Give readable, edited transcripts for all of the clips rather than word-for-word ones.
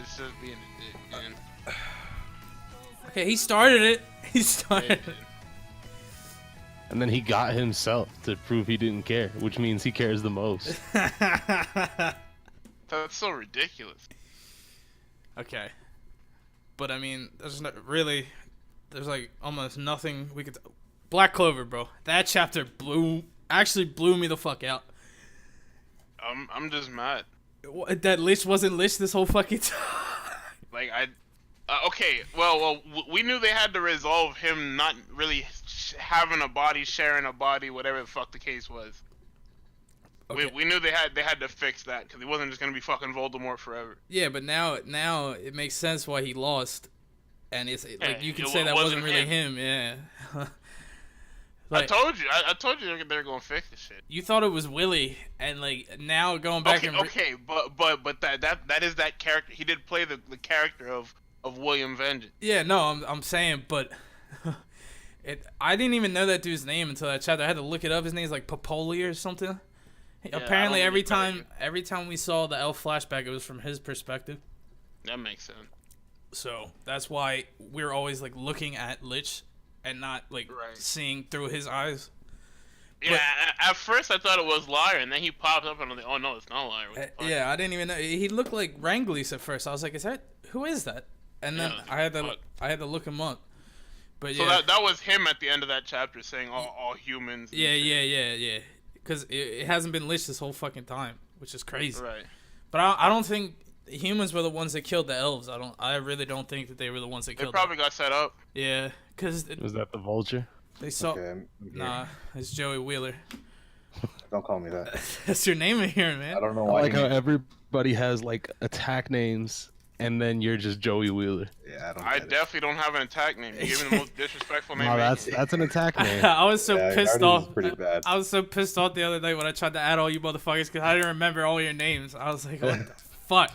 It's just being a dick, man. Okay, he started it. He started it. And then he got himself to prove he didn't care, which means he cares the most. That's so ridiculous. Okay. But I mean, there's not really, there's like almost nothing we could. Black Clover, bro. That chapter actually blew me the fuck out. I'm just mad. That Lich wasn't Lich this whole fucking time. Like okay, well, we knew they had to resolve him not really having a body, sharing a body, whatever the fuck the case was. Okay. We knew they had to fix that because he wasn't just gonna be fucking Voldemort forever. Yeah, but now it makes sense why he lost, and it's like you can say that wasn't really him. Yeah. Like, I told you they're gonna fix this shit. You thought it was Willie, and like now going back but that is that character. He did play the character of William Vengeance. Yeah, no, I'm saying, but I didn't even know that dude's name until that chapter. I had to look it up. His name's like Popoli or something. Yeah, apparently, every time we saw the elf flashback, it was from his perspective. That makes sense. So that's why we're always like looking at Lich and not like seeing through his eyes. Yeah, at first I thought it was Liar, and then he popped up and I'm like, oh no, it's not Liar. Yeah, I didn't even know. He looked like Ranglis at first. I was like, who is that? And then I had to look him up. But so that was him at the end of that chapter saying all humans. Yeah. Because it hasn't been Lich this whole fucking time, which is crazy. Right. But I don't think humans were the ones that killed the elves. I really don't think that they were the ones that killed them. They probably got set up. Yeah, because was that the Vulture? They saw. Okay, nah, it's Joey Wheeler. Don't call me that. That's your name in here, man. I don't know why. I like how everybody has like attack names, and then you're just Joey Wheeler. Yeah, I definitely don't have an attack name. You're giving the most disrespectful name. No, that's an attack name. I was so pissed off. Pretty bad. I was so pissed off the other day when I tried to add all you motherfuckers because I didn't remember all your names. I was like, what the fuck?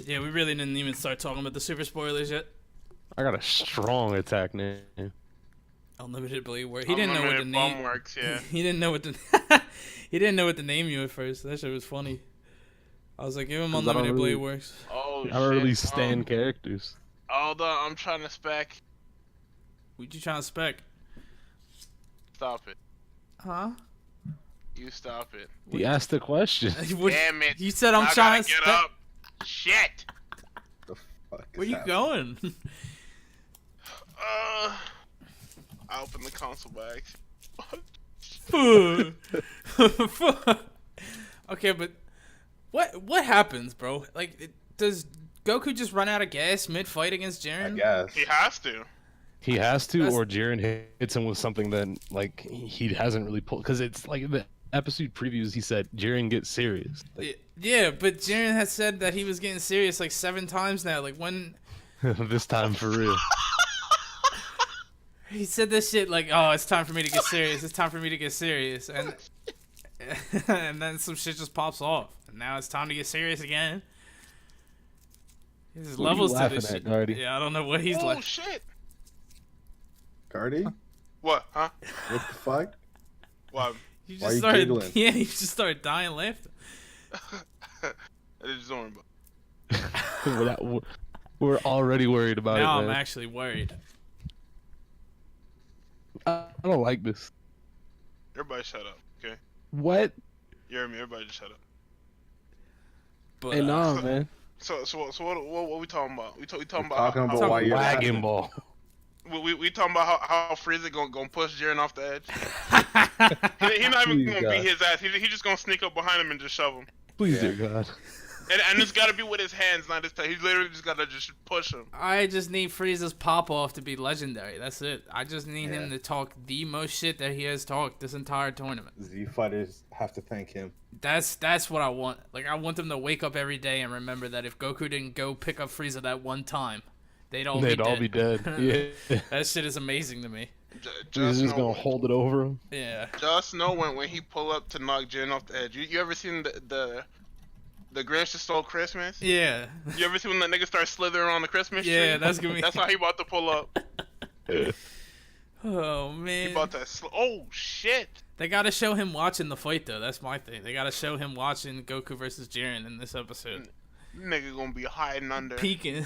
Yeah, we really didn't even start talking about the super spoilers yet. I got a strong attack name. Unlimited Blade Work. He didn't know what the name works. Yeah. He didn't know what the he didn't know what to name you at first. That shit was funny. I was like, give him Unlimited Blade Works. Oh shit. I don't really stand characters. Hold on, I'm trying to spec. What you trying to spec? Stop it. Huh? You stop it. He asked the question. Damn it. You said I'm trying to get up. Shit. Where you going? I opened the console bags. Okay, but what happens, bro? Like, does Goku just run out of gas mid-fight against Jiren? I guess. He has to. He has to, or Jiren hits him with something that like he hasn't really pulled. Because it's like the episode previews, he said Jiren gets serious. Like, yeah, but Jiren has said that he was getting serious like 7 times now. Like when this time for real. He said this shit like, oh, it's time for me to get serious. It's time for me to get serious. And and then some shit just pops off. And now it's time to get serious again. There's levels to this shit. Guardy? Yeah, I don't know what he's like. Oh, shit. Guardy? What, huh? What the fuck? What? You just started giggling? Yeah, you just started dying laughing. I just don't remember. We're already worried about it. Now man. I'm actually worried. I don't like this. Everybody shut up, okay? What? You hear me? Everybody just shut up. But, hey, no, man. So what we talking about? We talking about how why you're Dragon Ball. We talking about how Frieza gonna push Jiren off the edge. He not even gonna beat his ass. He just gonna sneak up behind him and just shove him. Please, dear God. And it's gotta be with his hands, not his tail. He literally just gotta just push him. I just need Frieza's pop-off to be legendary. That's it. I just need him to talk the most shit that he has talked this entire tournament. Z fighters have to thank him. That's what I want. Like, I want them to wake up every day and remember that if Goku didn't go pick up Frieza that one time, they'd all be dead. Yeah. That shit is amazing to me. He's just gonna hold it over him. Yeah. Just know when he pull up to knock Jiren off the edge. You ever seen the Grinch that stole Christmas? Yeah. You ever see when that nigga start slithering on the Christmas tree? Yeah, that's gonna be. That's how he about to pull up. Oh man. He about to. Oh shit. They gotta show him watching the fight though. That's my thing. They gotta show him watching Goku versus Jiren in this episode. Nigga gonna be hiding under Peeking.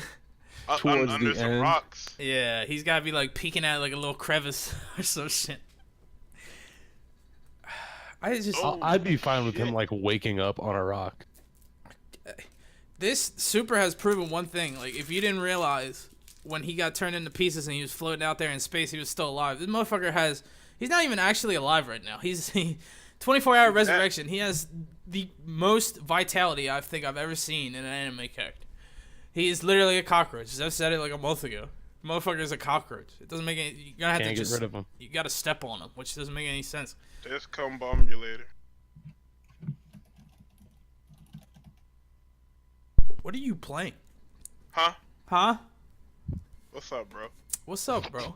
Towards under the some end. rocks. Yeah, he's gotta be like peeking at like a little crevice or some shit. I just I'd be fine with shit. him like waking up on a rock. This Super has proven one thing. Like, if you didn't realize when he got turned into pieces and he was floating out there in space, he was still alive. This motherfucker has... He's not even actually alive right now. He's 24-hour resurrection. He has the most vitality I think I've ever seen in an anime character. He is literally a cockroach. I've said it like a month ago. Motherfucker is a cockroach. It doesn't make any... You're gonna have Can't to get rid of him. You gotta step on him, which doesn't make any sense. Just come bomb you later. What are you playing? Huh? Huh? What's up, bro? What's up, bro?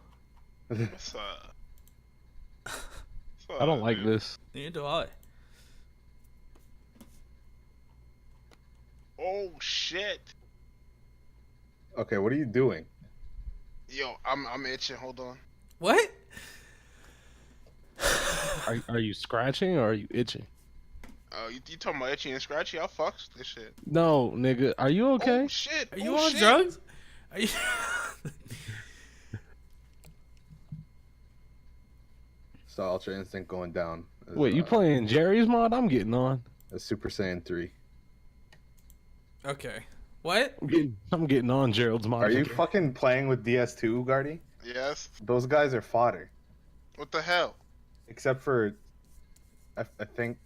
What's up? What's I don't up, like dude? this. Neither do I. Oh shit! Okay, what are you doing? Yo, I'm itching. Hold on. What? Are you scratching or are you itching? You talking about itchy and scratchy? I'll fuck this shit. No, nigga. Are you okay? Oh shit! Are you Oh, on shit. drugs? Are you... So Ultra Instinct going down. Is, Wait, you playing Jerry's mod? I'm getting on. a Super Saiyan 3. Okay. What? I'm getting on Gerald's mod. Are you fucking playing with DS2, Guardy? Yes. Those guys are fodder. What the hell? Except for, I think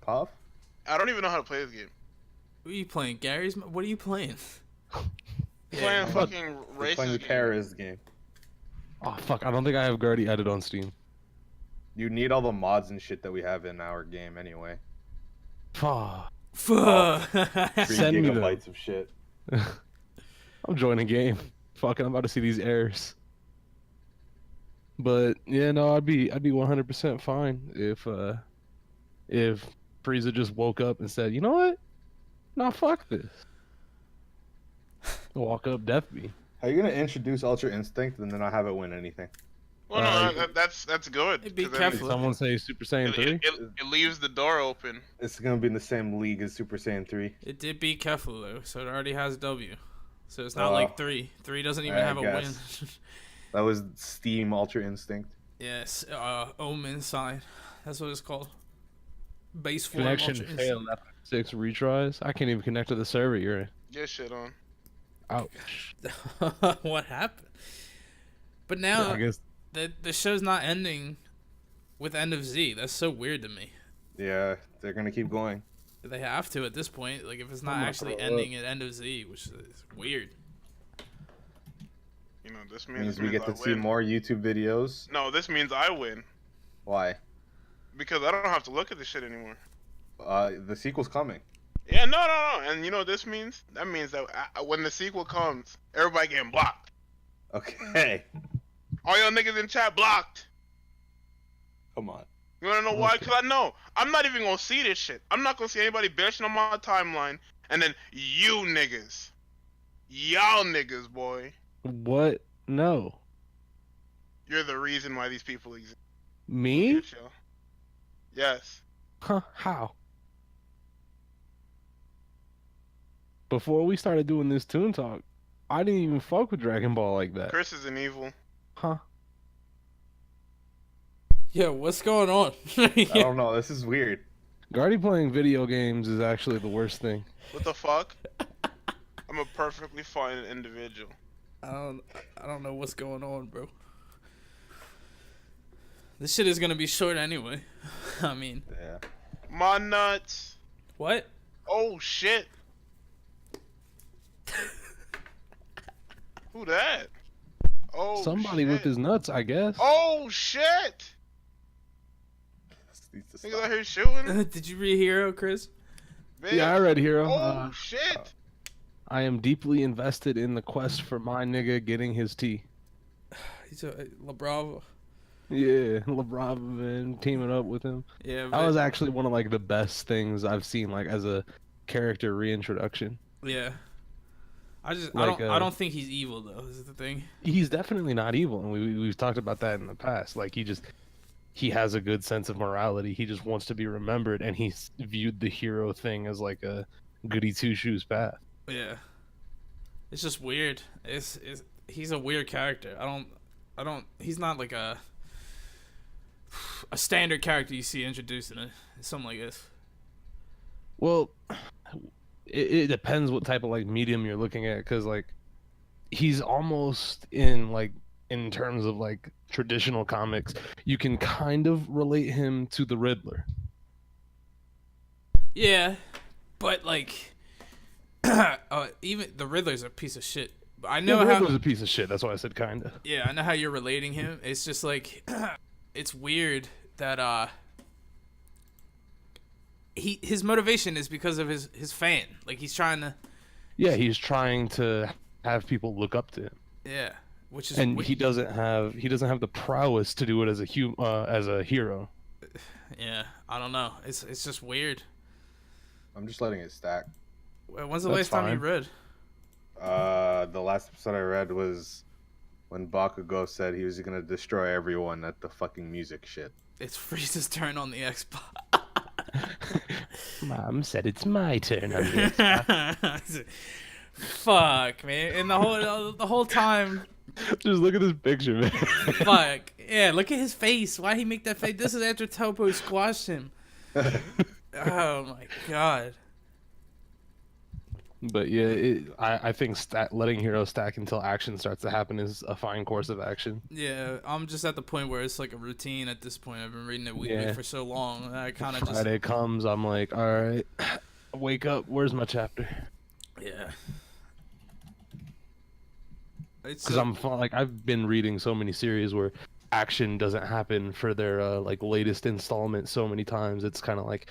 Puff. I don't even know how to play this game. What are you playing? Gary's? What are you playing? Playing I'm fucking Playing racist the game. Terrorist game. Oh fuck! I don't think I have Guardy added on Steam. You need all the mods and shit that we have in our game anyway. Fuck. Fuck. 3 Send me them. gigabytes of shit. I'm joining game. Fucking, I'm about to see these errors. But yeah, no, I'd be 100% fine if Frieza just woke up and said, you know what? Nah, fuck this. Walk up, Death Beam. How are you gonna introduce Ultra Instinct and then not have it win anything? Well, no, that's good. Hey, be 'cause that careful. Did someone say Super Saiyan means 3? It leaves the door open. It's gonna be in the same league as Super Saiyan 3. It did beat Kefla though, so it already has W. So it's not Oh. like 3. 3 doesn't even I have a win. guess. That was Steam Ultra Instinct. Yes, Omen sign. That's what it's called. Base form Connection Ultra failed after 6 retries. I can't even connect to the server you're in. Get shit on. Ouch. Instinct. What happened? But now I guess the show's not ending with End of Z. That's so weird to me. Yeah, they're gonna keep going. They have to at this point. Like if it's not I'm not actually gonna ending at End of Z, which is weird. You know, this Means means we get to see more YouTube videos. No, this means I win Why? because I don't have to look at this shit anymore. The sequel's coming. Yeah, no. And you know what this means? That means that when the sequel comes, everybody getting blocked. Okay. All y'all niggas in chat blocked. Come on. You wanna know why? Cause I know I'm not even gonna see this shit. I'm not gonna see anybody bitching on my timeline, and then y'all niggas, boy, what? No. you're the reason why these people exist. Me? Bitch, yo. Yes. Huh? How? Before we started doing this Toon Talk, I didn't even fuck with Dragon Ball like that. Chris is an evil. Huh? Yo, what's going on? I don't know. This is weird. Guardy playing video games is actually the worst thing. What the fuck? I'm a perfectly fine individual. I don't know what's going on, bro. This shit is gonna be short anyway. I mean, Yeah. My nuts. what? Oh shit. Who that? Oh Somebody shit. with his nuts, I guess. Oh shit. This needs to Niggas stop. out here shooting. Did you read Hero, Chris? Bitch. Yeah, I read Hero. Oh shit. I am deeply invested in the quest for my nigga getting his tea. He's a LeBron. Yeah, LeBron man teaming up with him. Yeah, That but, was actually one of like the best things I've seen like as a character reintroduction. yeah. I Like, don't think he's evil though. Is the thing. He's definitely not evil, and we've talked about that in the past. Like he has a good sense of morality. He just wants to be remembered, and he's viewed the hero thing as like a goody two shoes path. Yeah. It's just weird. He's a weird character. I don't. He's not like a standard character you see introduced in something like this. Well, it depends what type of like medium you're looking at, because like he's almost in terms of like traditional comics, you can kind of relate him to the Riddler. Yeah, but like, even the Riddler's a piece of shit. I know how Riddler's a piece of shit. That's why I said kinda. Yeah, I know how you're relating him. It's just like, it's weird that his motivation is because of his fan. Like he's trying to. Yeah, he's trying to have people look up to him. Yeah, which is and he doesn't have the prowess to do it as a hero. Yeah, I don't know. It's just weird. I'm just letting it stack. When's the last time you read? The last episode I read was when Bakugo said he was gonna destroy everyone at the fucking music shit. It's Frieza's turn on the Xbox. Mom said it's my turn on the Xbox. Fuck, man. And the whole time. Just look at this picture, man. Fuck. Yeah, look at his face. Why'd he make that face? This is after Topo squashed him. Oh my god. But yeah, I think letting heroes stack until action starts to happen is a fine course of action. Yeah, I'm just at the point where it's like a routine at this point. I've been reading it weekly for so long. And I kind of just... Friday comes, I'm like, all right, wake up. Where's my chapter? Yeah. Because I've been reading so many series where action doesn't happen for their like latest installment so many times. It's kind of like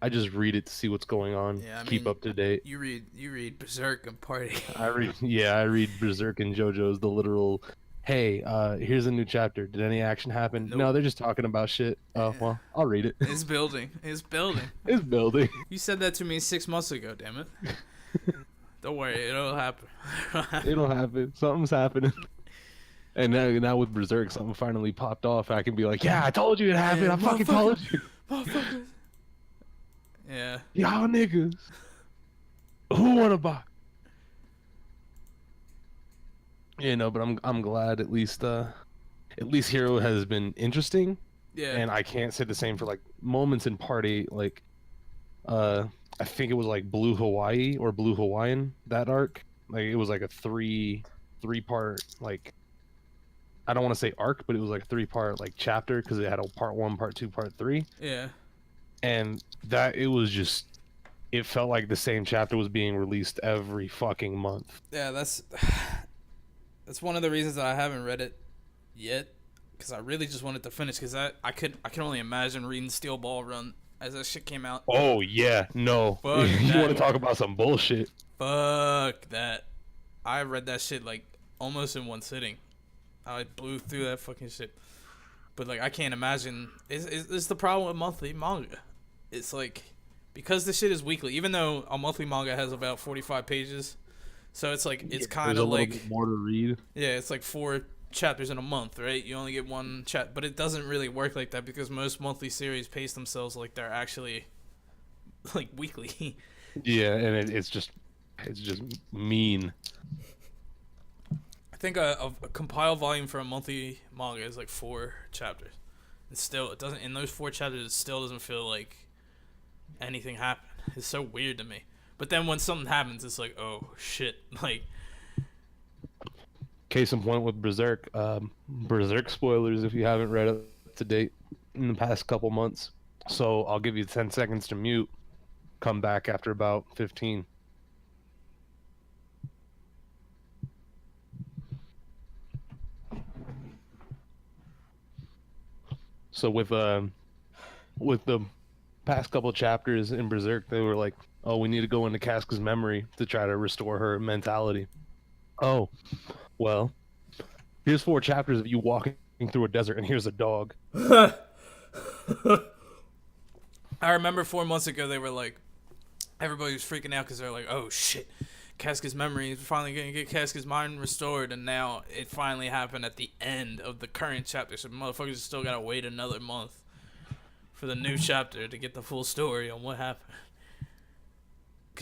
I just read it to see what's going on, keep up to date. You read Berserk and Party. I read Berserk and JoJo's the literal. Hey, here's a new chapter. Did any action happen? Nope. No, they're just talking about shit. Oh well, I'll read it. It's building. It's building. It's building. You said that to me 6 months ago. Damn it. Don't worry, it'll happen. It'll happen. Something's happening. And now with Berserk, something finally popped off. I can be like, yeah, I told you it happened. I fucking told you. Motherfuckers. Yeah. Y'all niggas. Who wanna buy? You know, but I'm glad at least Hero has been interesting. Yeah. And I can't say the same for like moments in Party, like I think it was like Blue Hawaii or Blue Hawaiian, that arc. Like it was like a three part, like I don't want to say arc, but it was like a 3-part like chapter because it had a part 1, part 2, part 3. Yeah. And that it felt like the same chapter was being released every fucking month. Yeah, that's one of the reasons that I haven't read it yet, because I really just wanted to finish. Because I can only imagine reading Steel Ball Run as that shit came out. Oh yeah, no. Fuck you want to talk about some bullshit? Fuck that. I read that shit like almost in one sitting. I blew through that fucking shit. But like I can't imagine. It's the problem with monthly manga. It's like because the shit is weekly. Even though a monthly manga has about 45 pages, so it's like it's kind of like bit more to read. Yeah, it's like 4 chapters in a month, right? You only get one but it doesn't really work like that because most monthly series pace themselves like they're actually like weekly. Yeah, and it's just mean. I think a compile volume for a monthly manga is like 4 chapters. And still, it doesn't. In those 4 chapters, it still doesn't feel like anything happened. It's so weird to me. But then when something happens, it's like, oh shit! Like, case in point with Berserk. Berserk spoilers if you haven't read it to date in the past couple months. So I'll give you 10 seconds to mute. Come back after about 15. So with the past couple chapters in Berserk, they were like, "Oh, we need to go into Casca's memory to try to restore her mentality." Oh, well, here's 4 chapters of you walking through a desert, and here's a dog. I remember 4 months ago they were like, everybody was freaking out because they're like, "Oh shit, Casca's memories. We're finally gonna get Casca's mind restored, and now it finally happened at the end of the current chapter. So motherfuckers still gotta wait another month for the new chapter to get the full story on what happened.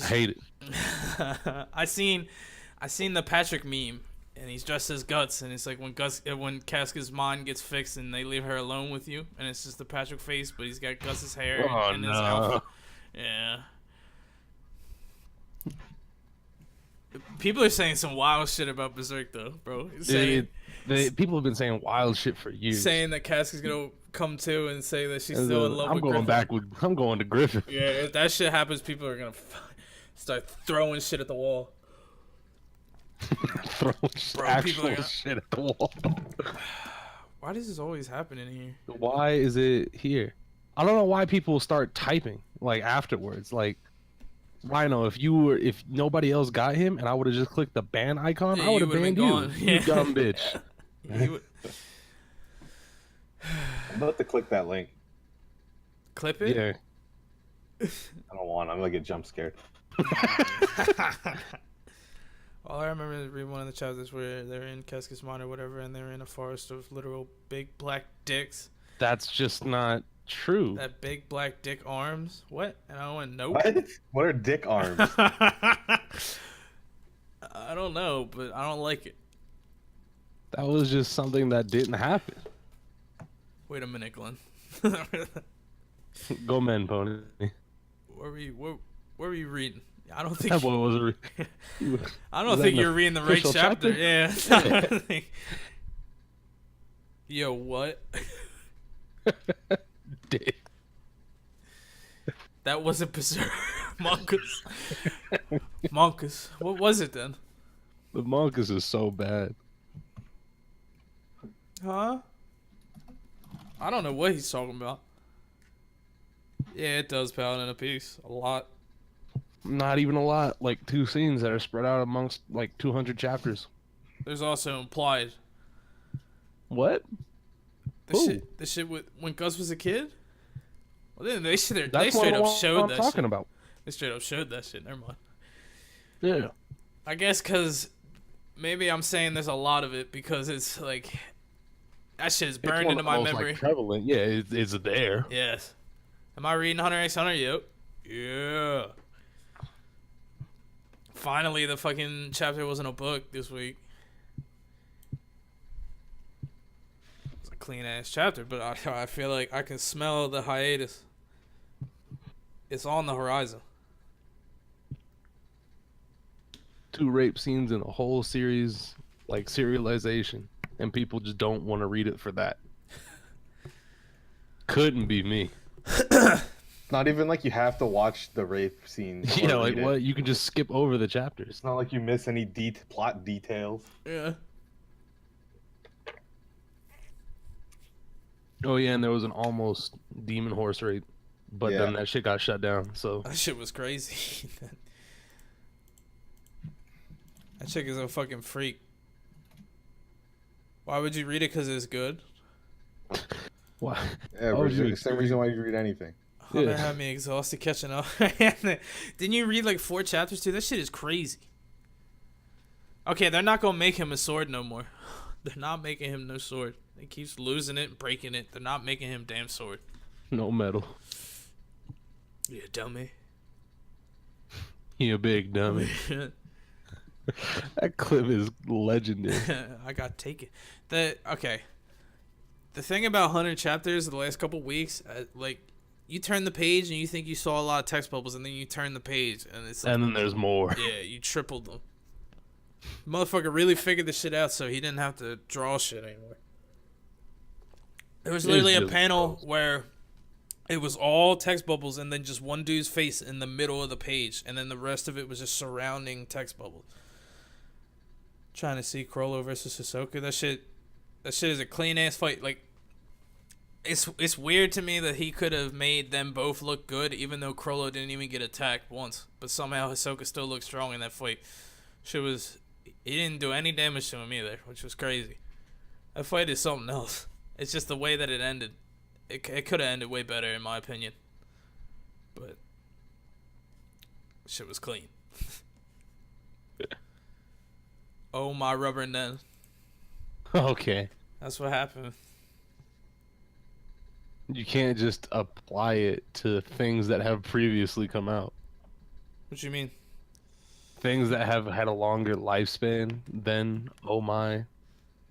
I hate it. I seen the Patrick meme, and he's dressed as Guts, and it's like when Casca's mind gets fixed and they leave her alone with you, and it's just the Patrick face, but he's got Gus's hair and his outfit. Yeah. People are saying some wild shit about Berserk though, bro. People have been saying wild shit for years. Saying that Casca's gonna come to and say that she's still in love with Griffin. I'm going to Griffin. Yeah, if that shit happens, people are gonna start throwing shit at the wall. Throwing actual shit at the wall. Why does this always happen in here? Why is it here? I don't know why people start typing like afterwards. Like, Rhino, if nobody else got him and I would have just clicked the ban icon, I would have banned you. You dumb bitch. I'm about to click that link. Clip it? Yeah. I don't want. I'm gonna get jump scared. All I remember is reading one of the chapters where they're in Casca's Mind or whatever, and they're in a forest of literal big black dicks. That's just not true. That big black dick arms. What? And I went, nope. What are dick arms? I don't know, but I don't like it. That was just something that didn't happen. Wait a minute, Glenn. Go men, pony. Where were you reading? I don't think. That boy was I don't think you're reading the right chapter. Yeah. Yo, what? Dick. That wasn't Berserk. Monkus. Monkus. What was it then? The Monkus is so bad. Huh? I don't know what he's talking about. Yeah, it does Paladin a piece. A lot. Not even a lot. Like 2 scenes that are spread out amongst like 200 chapters. There's also implied. What? The shit with when Gus was a kid? Well, they straight up showed that talking shit. About. They straight up showed that shit. Never mind. Yeah. I guess because maybe I'm saying there's a lot of it because it's like that shit is burned into my memory. Like prevalent. Yeah, it's there. Yes. Am I reading Hunter x Hunter? Yep. Yeah. Finally, the fucking chapter wasn't a book this week. It's a clean ass chapter, but I feel like I can smell the hiatus. It's on the horizon. 2 rape scenes in a whole series, like serialization, and people just don't want to read it for that. Couldn't be me. Not even like you have to watch the rape scene. Yeah, like what? You can just skip over the chapters. It's not like you miss any plot details. Yeah. Oh yeah, and there was an almost demon horse rape, but then that shit got shut down. So that shit was crazy. That chick is a fucking freak. Why would you read it? Because it's good? Why? Yeah, there's no reason why you read anything. Hunter had me exhausted catching up. Didn't you read like 4 chapters too? That shit is crazy. Okay, they're not gonna make him a sword no more. They're not making him no sword. He keeps losing it and breaking it. They're not making him damn sword. No metal. You dummy. He a big dummy. That clip is legendary. I got taken. Okay. The thing about 100 chapters the last couple weeks, like, you turn the page and you think you saw a lot of text bubbles, and then you turn the page and it's like, and then there's more. Yeah, you tripled them. Motherfucker really figured this shit out, so he didn't have to draw shit anymore. There was literally a panel where it was all text bubbles and then just one dude's face in the middle of the page, and then the rest of it was just surrounding text bubbles. Trying to see Chrollo versus Hisoka. That shit is a clean ass fight. Like, it's weird to me that he could have made them both look good, even though Chrollo didn't even get attacked once. But somehow Hisoka still looked strong in that fight. He didn't do any damage to him either, which was crazy. That fight is something else. It's just the way that it ended. It could have ended way better, in my opinion. But shit was clean. Oh my rubber net. Okay. That's what happened. You can't just apply it to things that have previously come out. What you mean? Things that have had a longer lifespan than Oh My. I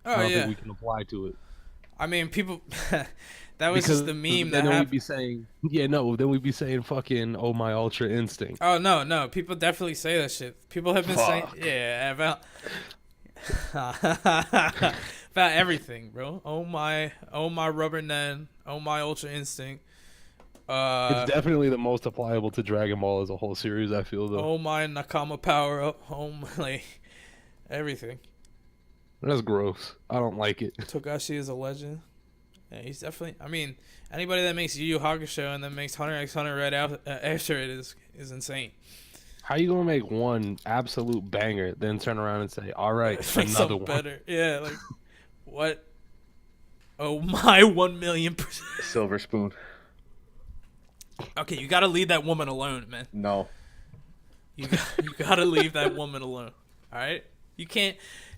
Oh don't yeah. think we can apply to it. I mean, people. That was Because just the meme that then we'd happened. be saying, yeah, no, then we'd be saying fucking Oh My Ultra Instinct. Oh no, people definitely say that shit. People have been saying, Fuck. yeah, about about everything, bro. Oh my rubber net. Oh my ultra instinct. It's definitely the most applicable to Dragon Ball as a whole series, I feel, though. Oh my Nakama power up. Oh my, like, everything. That's gross. I don't like it. Togashi is a legend. Yeah, he's definitely. I mean, anybody that makes Yu Yu Hakusho and then makes Hunter x Hunter right after it is insane. How you gonna make one absolute banger, then turn around and say, all right, Make another something one? better. Yeah, like what? Oh my 1,000,000%. Silver Spoon. Okay, you gotta leave that woman alone, man. No. You gotta leave that woman alone. All right, you can't.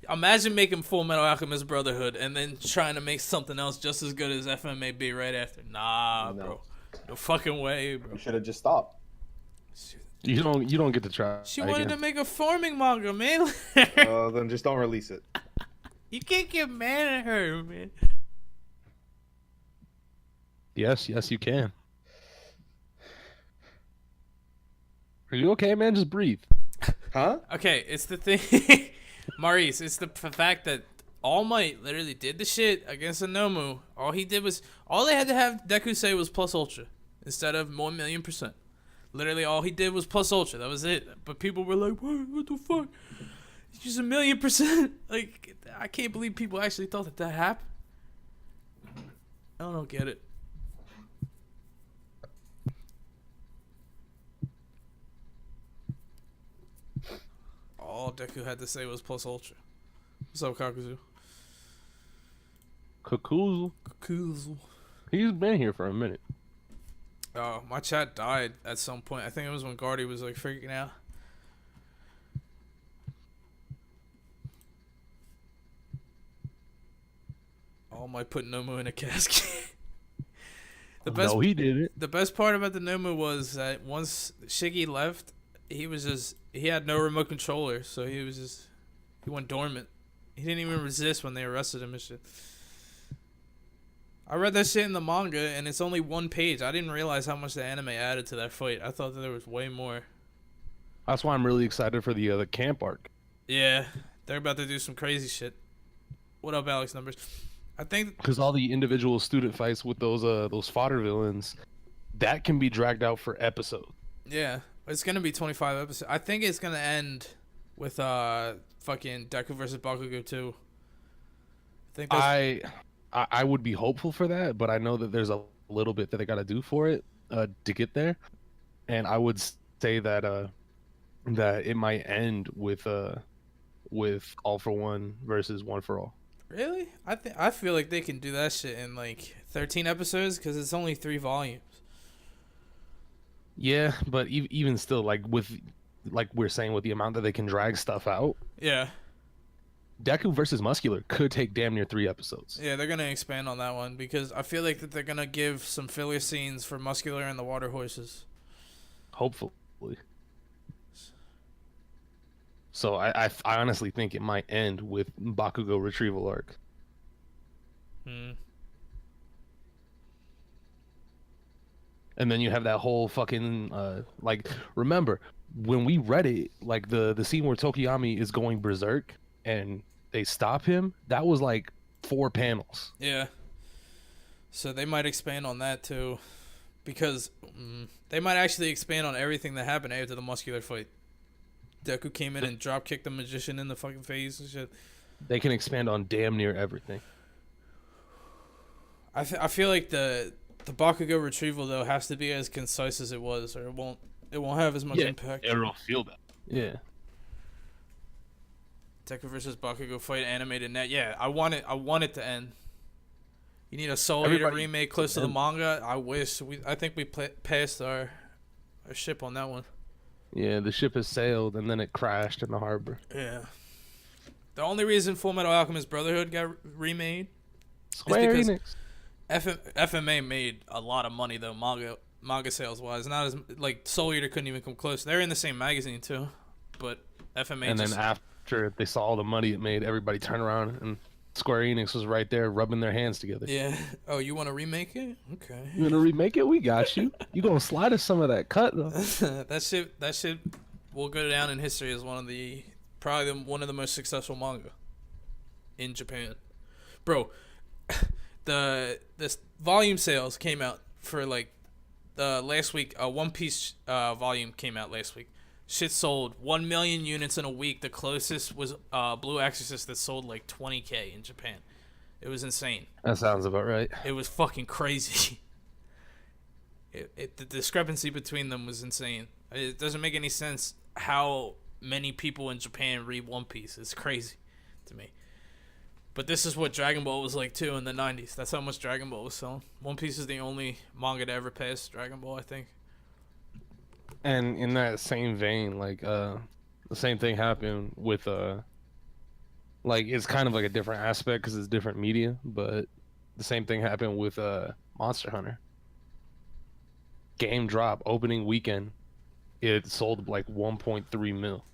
Imagine making Full Metal Alchemist Brotherhood and then trying to make something else just as good as FMAB right after. Nah, No. bro. No fucking way, bro. You should have just stopped. You don't get to try. She wanted to make a farming manga, man. Then just don't release it. You can't get mad at her, man. Yes, you can. Are you okay, man? Just breathe. Huh? Okay, it's the thing, Maurice. It's the fact that All Might literally did the shit against Anomu. All they had to have Deku say was plus ultra instead of 1,000,000%. Literally, all he did was plus ultra. That was it. But people were like, "What the fuck? It's just 1,000,000%." Like, I can't believe people actually thought that happened. I don't get it. All Deku had to say was plus ultra. What's up, Kakuzu? Kakuzu. Kakuzu. He's been here for a minute. Oh, my chat died at some point. I think it was when Guardy was like freaking out. All Might put Nomu in a casket. No, he didn't. The best part about the Nomu was that once Shiggy left, he had no remote controller, so he went dormant. He didn't even resist when they arrested him and shit. I read that shit in the manga, and it's only one page. I didn't realize how much the anime added to that fight. I thought that there was way more. That's why I'm really excited for the camp arc. Yeah, they're about to do some crazy shit. What up, Alex Numbers? I think Because all the individual student fights with those fodder villains, that can be dragged out for episodes. yeah, it's gonna be 25 episodes. I think it's gonna end with fucking Deku versus Bakugo 2. I think that's... I would be hopeful for that, but I know that there's a little bit that they got to do for it to get there, and I would say that that it might end with All for One versus One for All. Really? I feel like they can do that shit in like 13 episodes because it's only 3 volumes. Yeah, but even still, like we're saying, with the amount that they can drag stuff out, Yeah. Deku versus Muscular could take damn near 3 episodes. Yeah, they're gonna expand on that one because I feel like that they're gonna give some filler scenes for Muscular and the Water Horses. Hopefully. So I honestly think it might end with Bakugo retrieval arc. And then you have that whole fucking like, remember when we read it, like the scene where Tokiyami is going berserk and they stop him, that was like 4 panels. Yeah. So they might expand on that too, because they might actually expand on everything that happened after the Muscular fight. Deku came in and drop kicked the magician in the fucking face and shit. They can expand on damn near everything. I feel like the Bakugo retrieval though has to be as concise as it was, or it won't have as much impact. Everyone feel that. Yeah. Deku versus Bakugo fight animated net. Yeah, I want it to end. You need a Soul Eater remake close to the manga. I wish. I think we passed our ship on that one. Yeah, the ship has sailed and then it crashed in the harbor. Yeah. The only reason Full Metal Alchemist Brotherhood got remade Square because Enix. FMA made a lot of money though, manga sales wise. Not as like Soul Eater couldn't even come close. They're in the same magazine too, but FMA. And just, then after they saw all the money it made, everybody turned around and Square Enix was right there rubbing their hands together. Yeah. Oh, you want to remake it? Okay. You gonna remake it? We got you. You gonna slide us some of that cut though? That shit will go down in history as one of the most successful manga in Japan, bro. This volume sales came out for like last week. One Piece volume came out last week. Shit sold 1 million units in a week. The closest was Blue Exorcist that sold like 20K in Japan. It was insane. That sounds about right. It was fucking crazy. The discrepancy between them was insane. It doesn't make any sense how many people in Japan read One Piece. It's crazy to me. But this is what Dragon Ball was like too in the 90s. That's how much Dragon Ball was selling. One Piece is the only manga to ever pass Dragon Ball, I think. And in that same vein, like the same thing happened with like it's kind of like a different aspect because it's different media, but the same thing happened with Monster Hunter. Game drop opening weekend, it sold like 1.3 mil.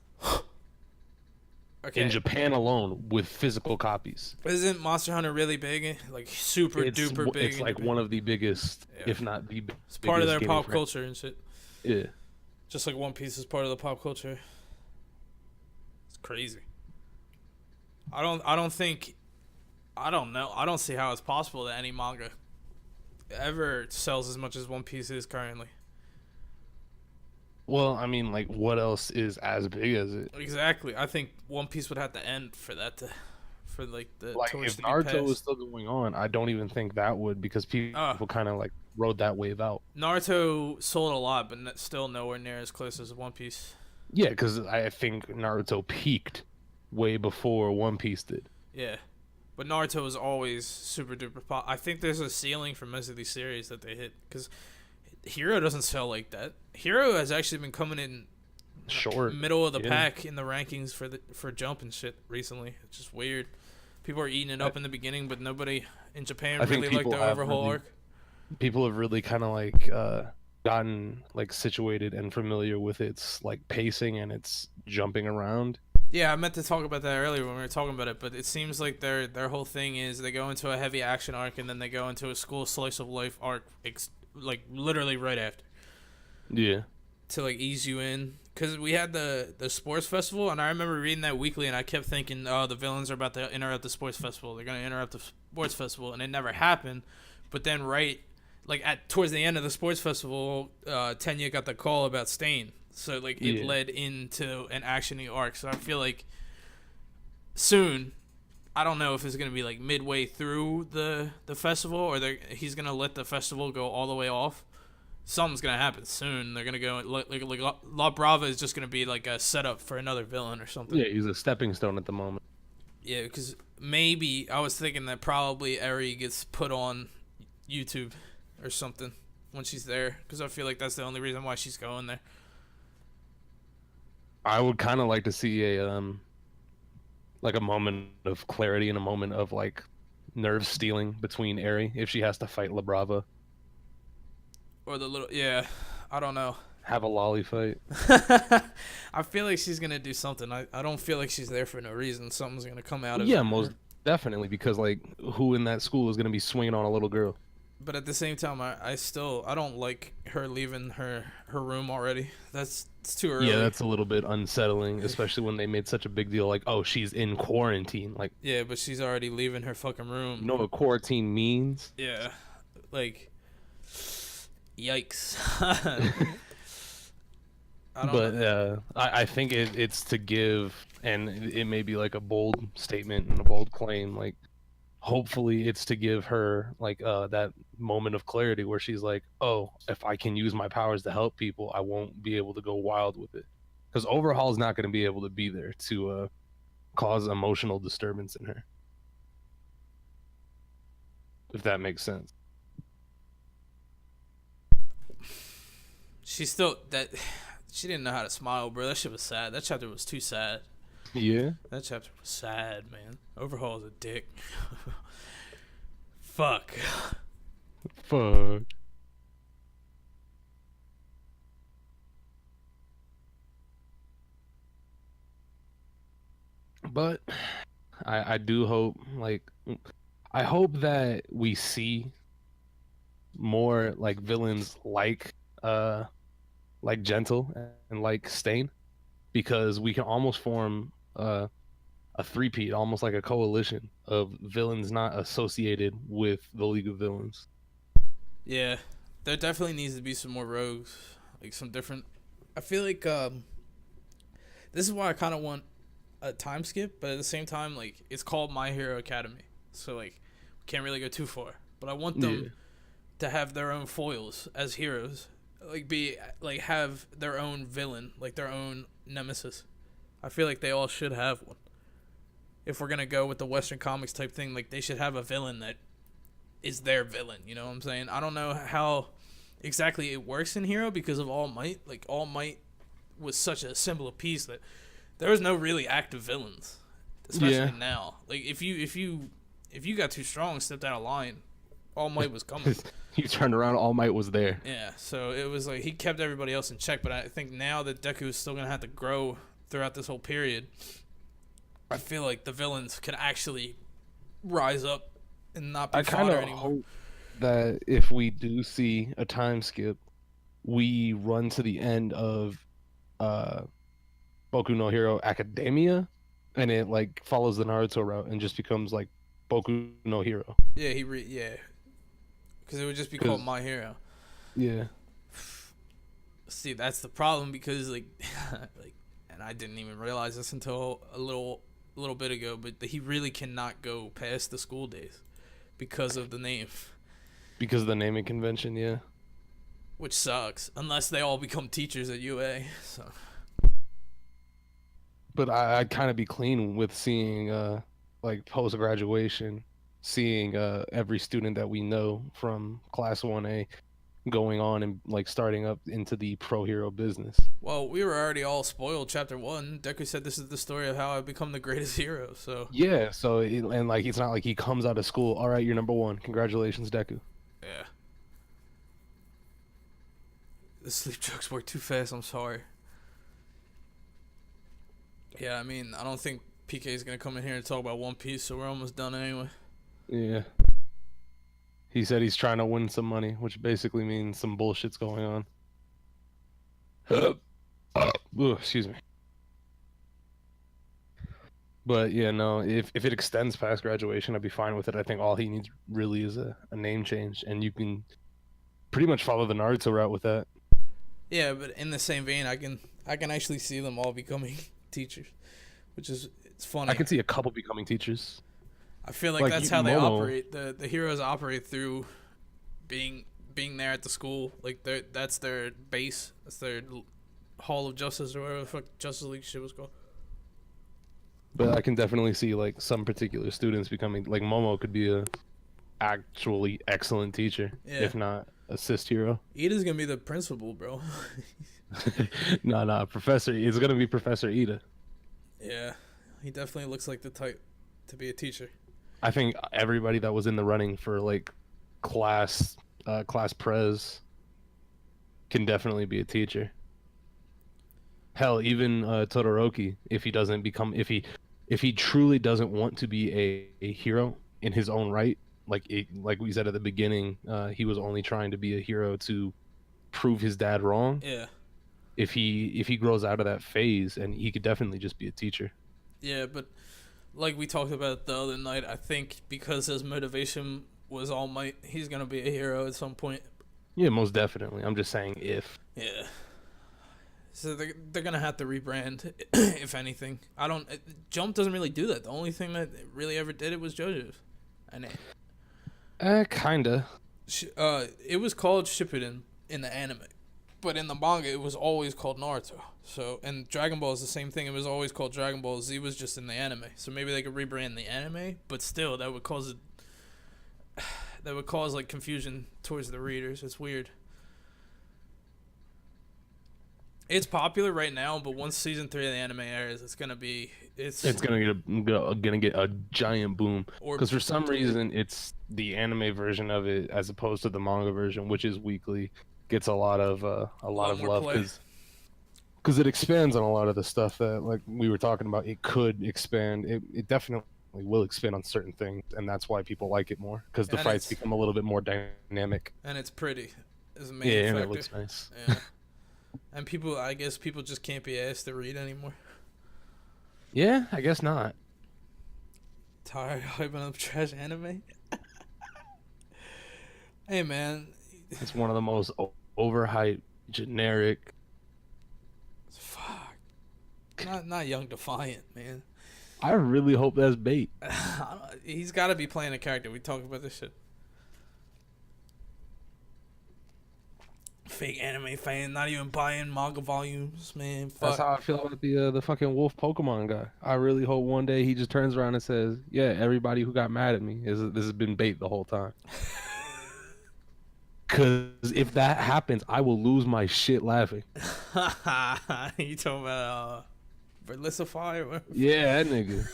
Okay. In Japan alone with physical copies. Isn't Monster Hunter really big? Like super duper big? It's like one of the biggest, Yeah. if not the biggest. It's part of their gaming pop franchise. culture and shit. Yeah. Just like One Piece is part of the pop culture. It's crazy. I don't know. I don't see how it's possible that any manga ever sells as much as One Piece is currently. Well, I mean, like, what else is as big as it? Exactly. I think One Piece would have to end for that to, for like the Like, torch if to be Naruto passed. was still going on, I don't even think that would because people kind of like rode that wave out. Naruto sold a lot, but still nowhere near as close as One Piece. Yeah, because I think Naruto peaked way before One Piece did. Yeah. But Naruto is always super duper pop. I think there's a ceiling for most of these series that they hit because Hero doesn't sell like that. Hero has actually been coming in Short. middle of the Yeah. pack in the rankings for Jump and shit recently. It's just weird. People are eating it up in the beginning, but nobody in Japan I think really liked people the have overhaul really- arc. People have really kind of like gotten like situated and familiar with its like pacing and its jumping around. Yeah, I meant to talk about that earlier when we were talking about it, but it seems like their whole thing is they go into a heavy action arc and then they go into a school slice of life arc, like literally right after. Yeah. To like ease you in, because we had the sports festival, and I remember reading that weekly, and I kept thinking, oh, the villains are about to interrupt the sports festival. They're gonna interrupt the sports festival, and it never happened. But then towards the end of the sports festival, Tenya got the call about Stain, so like it led into an action-y arc. So I feel like soon, I don't know if it's gonna be like midway through the festival, or he's gonna let the festival go all the way off. Something's gonna happen soon. They're gonna go like La Brava is just gonna be like a setup for another villain or something. Yeah, he's a stepping stone at the moment. Yeah, because maybe I was thinking that probably Eri gets put on YouTube or something when she's there, because I feel like that's the only reason why she's going there. I would kind of like to see a like a moment of clarity and a moment of like nerve stealing between Eri if she has to fight La Brava. Or the little I don't know. Have a lolly fight. I feel like she's gonna do something. I don't feel like she's there for no reason. Something's gonna come out of Yeah, her. most definitely, because like who in that school is gonna be swinging on a little girl? But at the same time, I don't like her leaving her room already. It's too early. Yeah, that's a little bit unsettling, especially when they made such a big deal like, oh, she's in quarantine. Like, yeah, but she's already leaving her fucking room. you know what quarantine means? Yeah, like, yikes. I think it's to give, and it may be like a bold statement and a bold claim, like hopefully it's to give her like that moment of clarity where she's like, oh, if I can use my powers to help people, I won't be able to go wild with it, because Overhaul's not going to be able to be there to cause emotional disturbance in her, if that makes sense. She's still She didn't know how to smile, bro. That shit was sad. That chapter was too sad. Yeah. That chapter was sad, man. Overhaul is a dick. Fuck. Fuck. But I do hope, like, I hope that we see more like villains like Gentle and like Stain, because we can almost form a three-peat, almost like a coalition of villains not associated with the League of Villains. Yeah, there definitely needs to be some more rogues, like some different. I feel like this is why I kind of want a time skip, but at the same time, like, it's called My Hero Academy, so like we can't really go too far. But I want them to have their own foils as heroes, like have their own villain, like their own nemesis. I feel like they all should have one. If we're gonna go with the Western comics type thing, like they should have a villain that is their villain. You know what I'm saying? I don't know how exactly it works in Hero because of All Might. Like All Might was such a symbol of peace that there was no really active villains, especially now. Like if you got too strong, stepped out of line, All Might was coming. You turned around, All Might was there. Yeah, so it was like he kept everybody else in check. But I think now that Deku is still gonna have to grow throughout this whole period, I feel like the villains can actually rise up and not be fodder anymore. Hope that if we do see a time skip, we run to the end of Boku no Hero Academia, and it like follows the Naruto route and just becomes like Boku no Hero. Yeah, because it would just be called My Hero. Yeah. See, that's the problem because like, and I didn't even realize this until a little bit ago, but he really cannot go past the school days because of the name. Because of the naming convention, yeah. Which sucks, unless they all become teachers at UA. So. But I'd kind of be clean with seeing, like, post-graduation, seeing every student that we know from Class 1A going on and, like, starting up into the pro hero business. Well, we were already all spoiled. Chapter 1, Deku said this is the story of how I become the greatest hero, so... Yeah, so, like, it's not like he comes out of school, all right, you're number 1. Congratulations, Deku. Yeah. The sleep jokes work too fast, I'm sorry. Yeah, I mean, I don't think PK is going to come in here and talk about One Piece, so we're almost done anyway. Yeah. He said he's trying to win some money, which basically means some bullshit's going on. Ooh, excuse me. But yeah, no, if it extends past graduation, I'd be fine with it. I think all he needs really is a name change, and you can pretty much follow the Naruto route with that. Yeah, but in the same vein, I can actually see them all becoming teachers, which is, it's funny. I can see a couple becoming teachers. I feel like that's how they operate. The heroes operate through being there at the school. Like that's their base. That's their Hall of Justice or whatever the fuck Justice League shit was called. But I can definitely see like some particular students becoming, like Momo could be a actually excellent teacher, if not assist hero. Ida's gonna be the principal, bro. No, Professor. It's gonna be Professor Ida. Yeah, he definitely looks like the type to be a teacher. I think everybody that was in the running for like class prez can definitely be a teacher. Hell, even Todoroki, if he truly doesn't want to be a hero in his own right, like we said at the beginning, he was only trying to be a hero to prove his dad wrong. Yeah. If he grows out of that phase, and he could definitely just be a teacher. Yeah, but like we talked about the other night, I think because his motivation was All Might, he's gonna be a hero at some point. Yeah, most definitely. I'm just saying if. Yeah. So they're gonna have to rebrand, if anything. Jump doesn't really do that. The only thing that really ever did it was JoJo's, and kinda. It was called Shippuden in the anime, but in the manga it was always called Naruto. So, and Dragon Ball is the same thing. It was always called Dragon Ball Z. Was just in the anime. So maybe they could rebrand the anime, but still that would cause like confusion towards the readers. It's weird. It's popular right now, but once season 3 of the anime airs, it's gonna get a giant boom. Or Because for some reason, it's the anime version of it as opposed to the manga version, which is weekly, gets a lot of love play. because it expands on a lot of the stuff that like we were talking about. It could expand. It definitely will expand on certain things, and that's why people like it more because the And fights it's- become a little bit more dynamic. and it's pretty. Is a main Yeah, and factor. it looks nice. Yeah. And people, I guess people just can't be asked to read anymore. Yeah, I guess not. Tired of hyping up trash anime. Hey man, It's one of the most overhyped, generic. fuck. Not Young Defiant, man. I really hope that's bait. He's got to be playing a character. We talk about this shit. Fake anime fan, not even buying manga volumes, man. Fuck. That's how I feel about the fucking wolf Pokemon guy. I really hope one day he just turns around and says, "Yeah, everybody who got mad at me this has been bait the whole time." Cause if that happens, I will lose my shit laughing. You talking about Verlicify or whatever? Yeah, that nigga.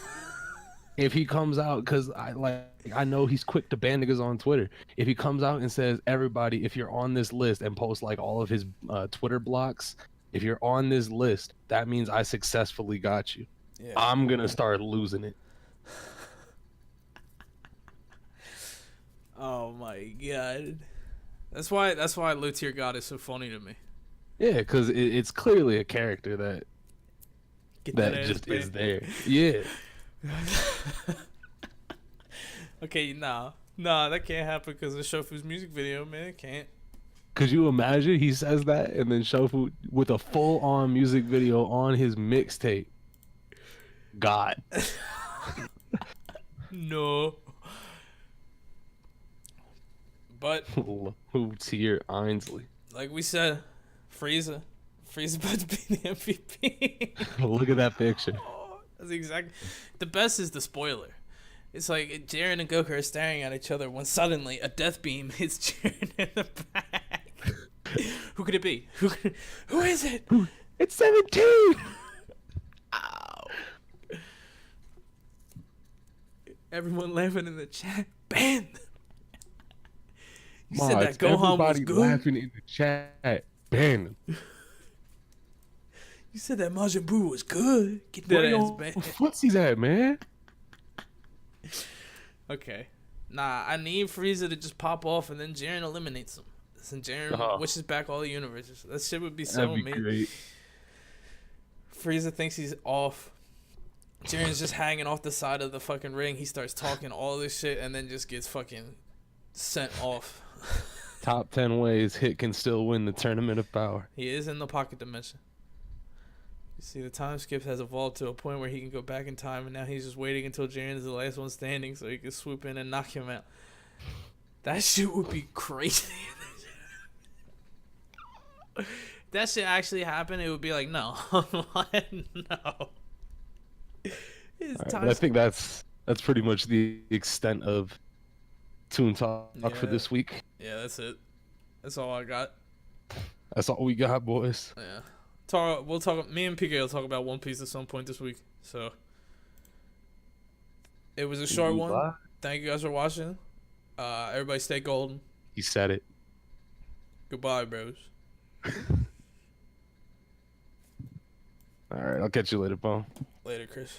If he comes out, cause I know he's quick to ban niggas on Twitter. If he comes out and says, "Everybody, if you're on this list," and post like all of his Twitter blocks, if you're on this list, that means I successfully got you. Yeah. I'm gonna start losing it. Oh my god. That's why Luthier God is so funny to me. Yeah, because it's clearly a character that Get that just is there. Yeah. Okay, no, that can't happen because of Shofu's music video, man. It can't. Could you imagine he says that and then Shofu with a full-on music video on his mixtape? God. No. But Who tier Ainsley? like we said, Frieza about to be the MVP. Look at that picture. That's exactly. The best is the spoiler. It's like Jiren and Goku are staring at each other when suddenly a death beam hits Jiren in the back. Who could it be? Who is it? It's 17. Ow. Everyone laughing in the chat. Ban. You said that Gohan was everybody good. laughing in the chat. Ban him. You said that Majin Buu was good. Get that Where ass your back. footsies at, man? Okay. Nah, I need Frieza to just pop off and then Jiren eliminates him. And Jiren wishes back all the universes. That shit would be so That'd be amazing. great. Frieza thinks he's off. Jiren's just hanging off the side of the fucking ring. He starts talking all this shit and then just gets fucking sent off. Top 10 ways Hit can still win the Tournament of Power. He is in the pocket dimension. You see, the time skip has evolved to a point where he can go back in time, and now he's just waiting until Jiren is the last one standing so he can swoop in and knock him out. That shit would be crazy. If that shit actually happened, it would be like, no. What? No. His All right, time but I think that's pretty much the extent of Toon Talk for Yeah. this week. Yeah, that's it. That's all I got. That's all we got, boys. Yeah. We'll talk. Me and PK will talk about One Piece at some point this week. So it was a short one. Bye. Thank you guys for watching. Everybody stay golden. He said it. Goodbye, bros. All right, I'll catch you later, Bo. Later, Chris.